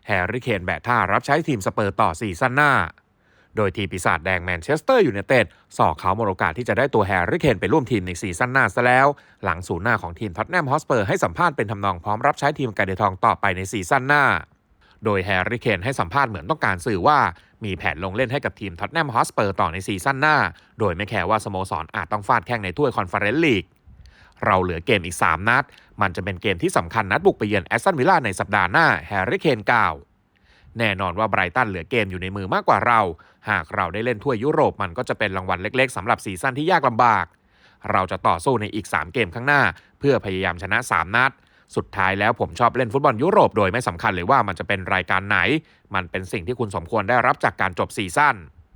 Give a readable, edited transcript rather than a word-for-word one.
แฮร์รี่เคนแบะท่ารับใช้ทีมสเปอร์ต่อซีซั่นหน้าโดยทีมปีศาจแดงแมนเชสเตอร์ยูไนเต็ดส่อเขาหมดโอกาสที่จะได้ตัวแฮร์รี่เคนไปร่วมทีมในซีซั่นหน้าซะแล้วหลังศูนย์หน้าของทีมท็อตแนมฮอตสเปอร์ให้สัมภาษณ์เป็นทำนองพร้อมรับใช้ทีมไก่เดือทองต่อไปในซีซั่นหน้าโดยแฮร์รี่เคนให้สัมภาษณ์เหมือนต้องการสื่อว่ามีแผนลงเล่นให้กับทีมท็อตแนมฮอตสเปอร์ต่อในซีซั่นหน้าโดยไม่แคร์ว่าสโมสรอาจต้องฟาดแข้งในถ้วยคอนเฟอเรนซ์ลีกเราเหลือเกมอีก3นัดมันจะเป็นเกมที่สำคัญนัดบุกไปเยือนแอสตันวิลล่าในสัปดาห์หน้าแฮร์รี่เคนกล่าวแน่นอนว่าไบรตันเหลือเกมอยู่ในมือมากกว่าเราหากเราได้เล่นถ้วยยุโรปมันก็จะเป็นรางวัลเล็กๆสำหรับซีซั่นที่ยากลำบากเราจะต่อสู้ในอีก3เกมข้างหน้าเพื่อพยายามชนะ3นัดสุดท้ายแล้วผมชอบเล่นฟุตบอลยุโรปโดยไม่สำคัญเลยว่ามันจะเป็นรายการไหนมันเป็นสิ่งที่คุณสมควรได้รับจากการจบซีซั่น